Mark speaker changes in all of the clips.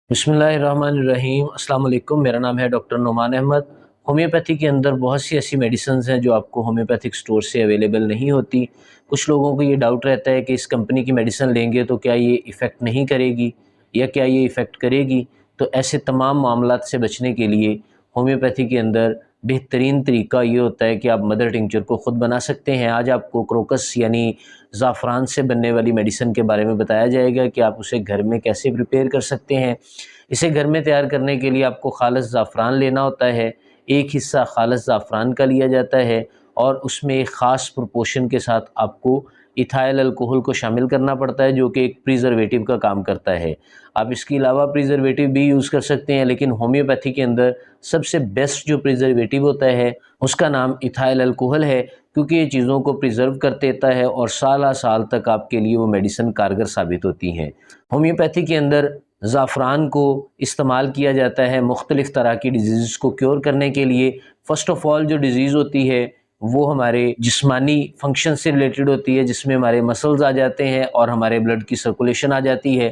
Speaker 1: बिस्मिल्लाहिर्रहमानिर्रहीम। अस्सलाम वालेकुम। मेरा नाम है डॉक्टर नुमान अहमद। होम्योपैथी के अंदर बहुत सी ऐसी मेडिसिन्स हैं जो आपको होम्योपैथिक स्टोर से अवेलेबल नहीं होती। कुछ लोगों को ये डाउट रहता है कि इस कंपनी की मेडिसिन लेंगे तो क्या ये इफ़ेक्ट नहीं करेगी या क्या ये इफ़ेक्ट करेगी। तो ऐसे तमाम मामलात से बचने के लिए होम्योपैथी के अंदर बेहतरीन तरीका ये होता है कि आप मदर टिंचर को ख़ुद बना सकते हैं। आज आपको क्रोकस यानी ज़ाफ़रान से बनने वाली मेडिसिन के बारे में बताया जाएगा कि आप उसे घर में कैसे प्रिपेयर कर सकते हैं। इसे घर में तैयार करने के लिए आपको खालिस ज़ाफ़रान लेना होता है। एक हिस्सा खालिस ज़ाफ़रान का लिया जाता है और उसमें एक ख़ास प्रोपोर्शन के साथ आपको इथाइल अल्कोहल को शामिल करना पड़ता है, जो कि एक प्रिजर्वेटिव का काम करता है। आप इसके अलावा प्रिजर्वेटिव भी यूज़ कर सकते हैं, लेकिन होम्योपैथी के अंदर सबसे बेस्ट जो प्रिजर्वेटिव होता है उसका नाम इथाइल अल्कोहल है, क्योंकि ये चीज़ों को प्रिजर्व कर देता है और साल साल तक आपके लिए वो मेडिसिन कारगर साबित होती हैं। होम्योपैथी के अंदर ज़ाफ़रान को इस्तेमाल किया जाता है मुख्तलिफ़ तरह की डिजीज़ को क्योर करने के लिए। फ़र्स्ट ऑफ़ ऑल जो डिज़ीज़ होती है वो हमारे जिस्मानी फंक्शन से रिलेटेड होती है, जिसमें हमारे मसल्स आ जाते हैं और हमारे ब्लड की सर्कुलेशन आ जाती है,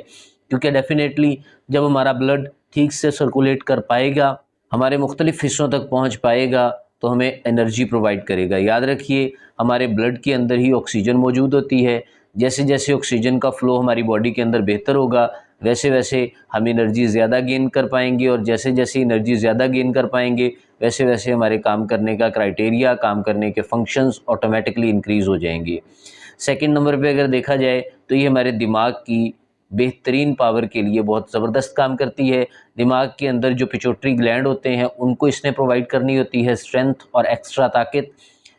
Speaker 1: क्योंकि डेफ़िनेटली जब हमारा ब्लड ठीक से सर्कुलेट कर पाएगा, हमारे मुख्तलिफ़ हिस्सों तक पहुँच पाएगा, तो हमें एनर्जी प्रोवाइड करेगा। याद रखिए, हमारे ब्लड के अंदर ही ऑक्सीजन मौजूद होती है। जैसे जैसे ऑक्सीजन का फ़्लो हमारी बॉडी के अंदर बेहतर होगा, वैसे वैसे हम एनर्जी ज़्यादा गेन कर पाएंगे, और जैसे जैसे एनर्जी ज़्यादा गेन कर पाएंगे वैसे वैसे हमारे काम करने का क्राइटेरिया, काम करने के फंक्शंस ऑटोमेटिकली इंक्रीज़ हो जाएंगे। सेकंड नंबर पे अगर देखा जाए तो ये हमारे दिमाग की बेहतरीन पावर के लिए बहुत ज़बरदस्त काम करती है। दिमाग के अंदर जो पिट्यूटरी ग्लैंड होते हैं उनको इसने प्रोवाइड करनी होती है स्ट्रेंथ और एक्स्ट्रा ताकत।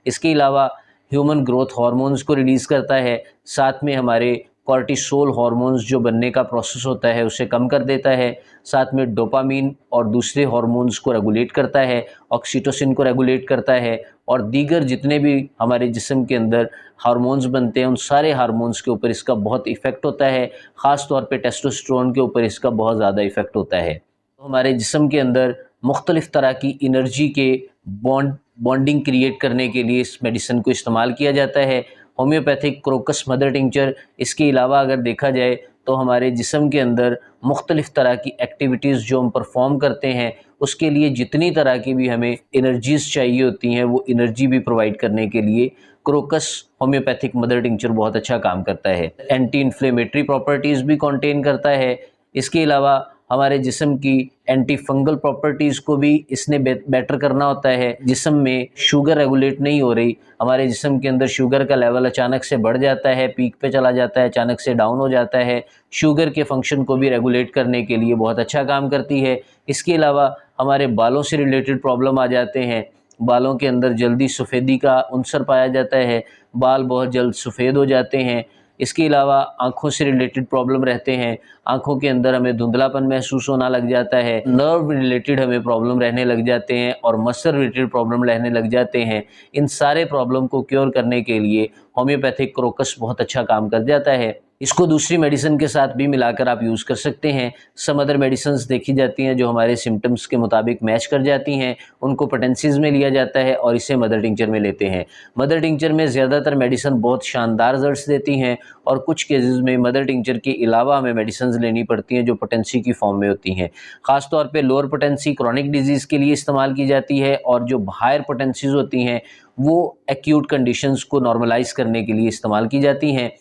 Speaker 1: इसके अलावा ह्यूमन ग्रोथ हार्मोन्स को रिलीज़ करता है, साथ में हमारे कॉर्टिसोल हार्मोन्स जो बनने का प्रोसेस होता है उसे कम कर देता है, साथ में डोपामीन और दूसरे हार्मोन्स को रेगुलेट करता है, ऑक्सीटोसिन को रेगुलेट करता है, और दीगर जितने भी हमारे जिस्म के अंदर हार्मोन्स बनते हैं उन सारे हार्मोन्स के ऊपर इसका बहुत इफ़ेक्ट होता है। ख़ास तौर पे टेस्टोस्टेरोन के ऊपर इसका बहुत ज़्यादा इफ़ेक्ट होता है। तो हमारे जिस्म के अंदर मुख्तलिफ़ तरह की एनर्जी के बॉन्डिंग क्रिएट करने के लिए इस मेडिसिन को इस्तेमाल किया जाता है। होम्योपैथिक क्रोकस मदर टिंचर, इसके अलावा अगर देखा जाए तो हमारे जिस्म के अंदर मुख्तलिफ़ तरह की एक्टिविटीज़ जो हम परफॉर्म करते हैं उसके लिए जितनी तरह की भी हमें एनर्जीज़ चाहिए होती हैं वो एनर्जी भी प्रोवाइड करने के लिए क्रोकस होम्योपैथिक मदर टिंचर बहुत अच्छा काम करता है। एंटी इन्फ्लेमेटरी प्रॉपर्टीज़ भी कंटेन करता है। इसके अलावा हमारे जिस्म की एंटी फंगल प्रॉपर्टीज़ को भी इसने बेटर करना होता है। जिस्म में शुगर रेगुलेट नहीं हो रही, हमारे जिस्म के अंदर शुगर का लेवल अचानक से बढ़ जाता है, पीक पे चला जाता है, अचानक से डाउन हो जाता है, शुगर के फंक्शन को भी रेगुलेट करने के लिए बहुत अच्छा काम करती है। इसके अलावा हमारे बालों से रिलेटेड प्रॉब्लम आ जाते हैं, बालों के अंदर जल्दी सफ़ेदी का अंसर पाया जाता है, बाल बहुत जल्द सफ़ेद हो जाते हैं। इसके अलावा आँखों से रिलेटेड प्रॉब्लम रहते हैं, आँखों के अंदर हमें धुंधलापन महसूस होना लग जाता है, नर्व रिलेटेड हमें प्रॉब्लम रहने लग जाते हैं और मसल रिलेटेड प्रॉब्लम रहने लग जाते हैं। इन सारे प्रॉब्लम को क्योर करने के लिए होम्योपैथिक क्रोकस बहुत अच्छा काम कर जाता है। इसको दूसरी मेडिसिन के साथ भी मिलाकर आप यूज़ कर सकते हैं। सम अदर मेडिसिन्स देखी जाती हैं जो हमारे सिम्टम्स के मुताबिक मैच कर जाती हैं, उनको पोटेंसीज़ में लिया जाता है और इसे मदर टिंचर में लेते हैं। मदर टिंचर में ज़्यादातर मेडिसिन बहुत शानदार रिजल्ट्स देती हैं, और कुछ केसेस में मदर टिंचर के अलावा हमें मेडिसिन्स लेनी पड़ती हैं जो पोटेंसी की फॉर्म में होती हैं। ख़ास तौर पे लोअर पोटेंसी क्रॉनिक डिजीज़ के लिए इस्तेमाल की जाती है, और जो हायर पोटेंसीज़ होती हैं वो एक्यूट कंडीशंस को नॉर्मलाइज़ करने के लिए इस्तेमाल की जाती हैं।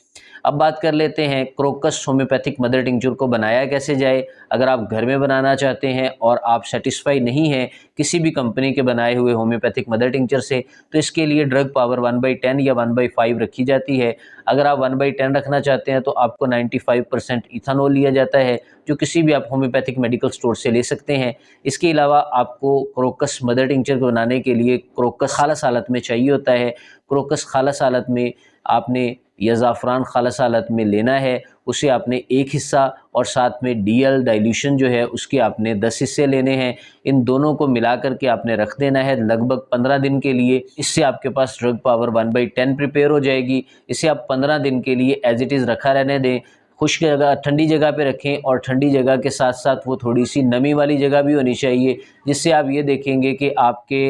Speaker 1: अब बात कर लेते हैं क्रोकस होम्योपैथिक मदर टिंचर को बनाया कैसे जाए। अगर आप घर में बनाना चाहते हैं और आप सेटिस्फाई नहीं हैं किसी भी कंपनी के बनाए हुए होम्योपैथिक मदर टिंचर से, तो इसके लिए ड्रग पावर 1/10 या 1/5 रखी जाती है। अगर आप 1/10 रखना चाहते हैं तो आपको 95% इथानॉल लिया जाता है, जो किसी भी आप होम्योपैथिक मेडिकल स्टोर से ले सकते हैं। इसके अलावा आपको क्रोकस मदर टिंचर को बनाने के लिए क्रोकस खालस हालत में चाहिए होता है। क्रोकस खालस हालत में आपने या ज़ाफ़रान खालस हालत में लेना है, उसे आपने एक हिस्सा और साथ में डीएल डाइल्यूशन जो है उसके आपने 10 हिस्से लेने हैं। इन दोनों को मिला करके आपने रख देना है लगभग 15 दिन के लिए। इससे आपके पास ड्रग पावर 1/10 प्रिपेयर हो जाएगी। इसे आप 15 दिन के लिए एज़ इट इज़ रखा रहने दें। खुश्क जगह, ठंडी जगह पे रखें, और ठंडी जगह के साथ साथ वो थोड़ी सी नमी वाली जगह भी होनी चाहिए, जिससे आप ये देखेंगे कि आपके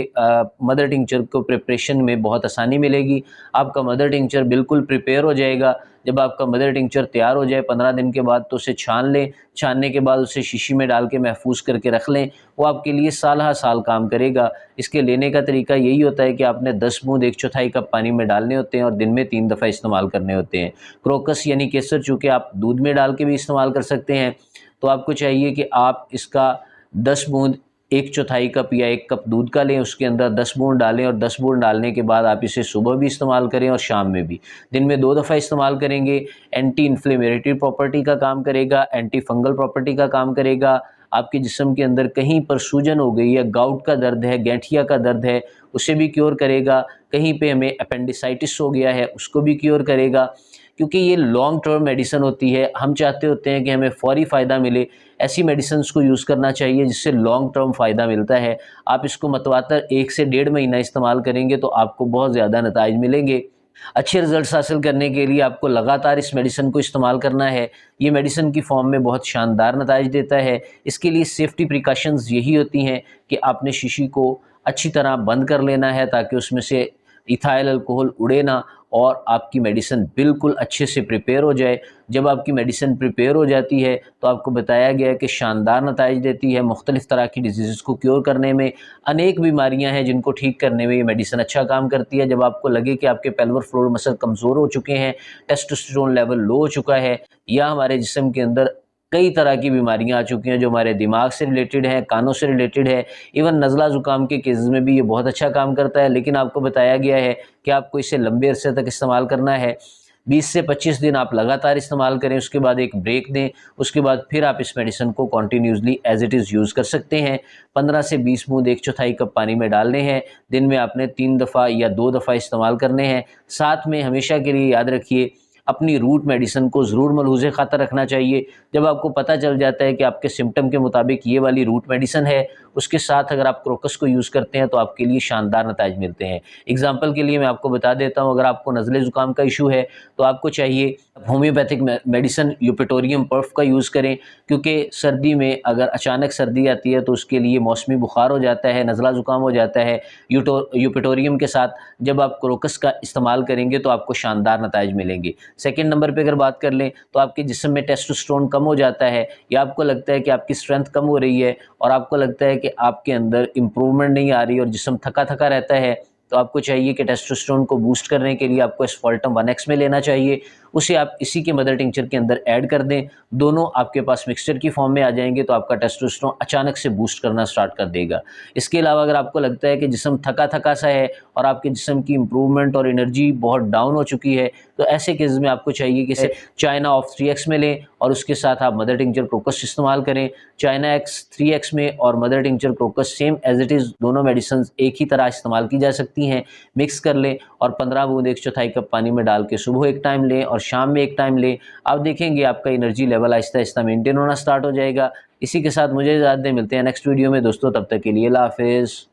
Speaker 1: मदर टिंचर को प्रिपरेशन में बहुत आसानी मिलेगी। आपका मदर टिंचर बिल्कुल प्रिपेयर हो जाएगा। जब आपका मदर टिंचर तैयार हो जाए 15 दिन के बाद तो उसे छान लें। छानने के बाद उसे शीशी में डाल के महफूज करके रख लें, वो आपके लिए साल हा साल काम करेगा। इसके लेने का तरीका यही होता है कि आपने 10 बूंद 1/4 कप पानी में डालने होते हैं और दिन में 3 दफ़ा इस्तेमाल करने होते हैं। क्रोकस यानी केसर चूँकि आप दूध में डाल के भी इस्तेमाल कर सकते हैं, तो आपको चाहिए कि आप इसका 10 बूंद 1/4 कप या 1 कप दूध का लें, उसके अंदर 10 बूंद डालें और 10 बूंद डालने के बाद आप इसे सुबह भी इस्तेमाल करें और शाम में भी। दिन में 2 दफ़ा इस्तेमाल करेंगे। एंटी इन्फ्लेमेटरी प्रॉपर्टी का काम करेगा, एंटी फंगल प्रॉपर्टी का काम करेगा। आपके जिस्म के अंदर कहीं पर सूजन हो गई है, गाउट का दर्द है, गैठिया का दर्द है, उसे भी क्योर करेगा। कहीं पे हमें अपेंडिसाइटिस हो गया है, उसको भी क्योर करेगा। क्योंकि ये लॉन्ग टर्म मेडिसिन होती है, हम चाहते होते हैं कि हमें फ़ौरी फ़ायदा मिले। ऐसी मेडिसिन्स को यूज़ करना चाहिए जिससे लॉन्ग टर्म फ़ायदा मिलता है। आप इसको मतवातर 1 से 1.5 महीना इस्तेमाल करेंगे तो आपको बहुत ज़्यादा नताइज मिलेंगे। अच्छे रिज़ल्ट्स हासिल करने के लिए आपको लगातार इस मेडिसिन को इस्तेमाल करना है। ये मेडिसिन की फ़ॉर्म में बहुत शानदार नताइज देता है। इसके लिए सेफ्टी प्रिकॉशंस यही होती हैं कि आपने शीशी को अच्छी तरह बंद कर लेना है ताकि उसमें से इथाइल अल्कोहल उड़े ना और आपकी मेडिसिन बिल्कुल अच्छे से प्रिपेयर हो जाए। जब आपकी मेडिसिन प्रिपेयर हो जाती है तो आपको बताया गया है कि शानदार नताइज देती है। मुख्तलिफ़ तरह की डिजीज़ को क्योर करने में, अनेक बीमारियां हैं जिनको ठीक करने में ये मेडिसिन अच्छा काम करती है। जब आपको लगे कि आपके पेल्विक फ्लोर मसल कमज़ोर हो चुके हैं, टेस्टोस्टेरोन लेवल लो हो चुका है या हमारे जिस्म के अंदर कई तरह की बीमारियां आ चुकी हैं जो हमारे दिमाग से रिलेटेड हैं, कानों से रिलेटेड है, इवन नज़ला ज़ुकाम के केसेस में भी ये बहुत अच्छा काम करता है। लेकिन आपको बताया गया है कि आपको इसे लंबे अरसे तक इस्तेमाल करना है। 20 से 25 दिन आप लगातार इस्तेमाल करें, उसके बाद एक ब्रेक दें, उसके बाद फिर आप इस मेडिसिन को continuously as it is use कर सकते हैं। 15 से 20 बूंद 1/4 कप पानी में डालने हैं। दिन में आपने 3 दफ़ा या 2 दफ़ा इस्तेमाल करने हैं। साथ में हमेशा के लिए याद रखिए अपनी रूट मेडिसिन को ज़रूर मलहूज़े ख़ातर रखना चाहिए। जब आपको पता चल जाता है कि आपके सिम्पटम के मुताबिक ये वाली रूट मेडिसिन है, उसके साथ अगर आप क्रोकस को यूज़ करते हैं तो आपके लिए शानदार नताइज मिलते हैं। एग्ज़ाम्पल के लिए मैं आपको बता देता हूँ, अगर आपको नज़ले ज़ुकाम का इशू है तो आपको चाहिए होम्योपैथिक मेडिसिन यूपेटोरियम पर्फ का यूज़ करें, क्योंकि सर्दी में अगर अचानक सर्दी आती है तो उसके लिए मौसमी बुखार हो जाता है, नज़ला ज़ुकाम हो जाता है। यूपेटोरियम के साथ जब आप क्रोकस का इस्तेमाल करेंगे तो आपको शानदार नताइज मिलेंगे। सेकंड नंबर पे अगर बात कर लें तो आपके जिस्म में टेस्टोस्टेरोन कम हो जाता है या आपको लगता है कि आपकी स्ट्रेंथ कम हो रही है और आपको लगता है कि आपके अंदर इम्प्रूवमेंट नहीं आ रही और जिस्म थका थका रहता है, तो आपको चाहिए कि टेस्टोस्टेरोन को बूस्ट करने के लिए आपको एस्फाल्टम 1x में लेना चाहिए। उसे आप इसी के मदर टिंचर के अंदर ऐड कर दें, दोनों आपके पास मिक्सचर की फॉर्म में आ जाएंगे तो आपका टेस्टोस्टेरोन अचानक से बूस्ट करना स्टार्ट कर देगा। इसके अलावा अगर आपको लगता है कि जिस्म थका थका सा है और आपके जिस्म की इम्प्रूवमेंट और एनर्जी बहुत डाउन हो चुकी है, तो ऐसे केस में आपको चाहिए कि इसे चाइना ऑफ 3x में लें और उसके साथ आप मदर टिंचर क्रोकस इस्तेमाल करें। चाइना एक्स 3x में और mother tincture crocus same as it is, दोनों मेडिसिन एक ही तरह इस्तेमाल की जा सकती हैं। मिक्स कर लें और 15 बूंद 1/4 कप पानी में डाल के सुबह एक टाइम लें और शाम में एक टाइम लें। आप देखेंगे आपका energy level Aahista Aahista maintain होना स्टार्ट हो जाएगा। इसी के साथ मुझे इजाज़त दें, मिलते हैं नेक्स्ट वीडियो में दोस्तों, तब तक के लिए अल्लाह हाफ़िज़।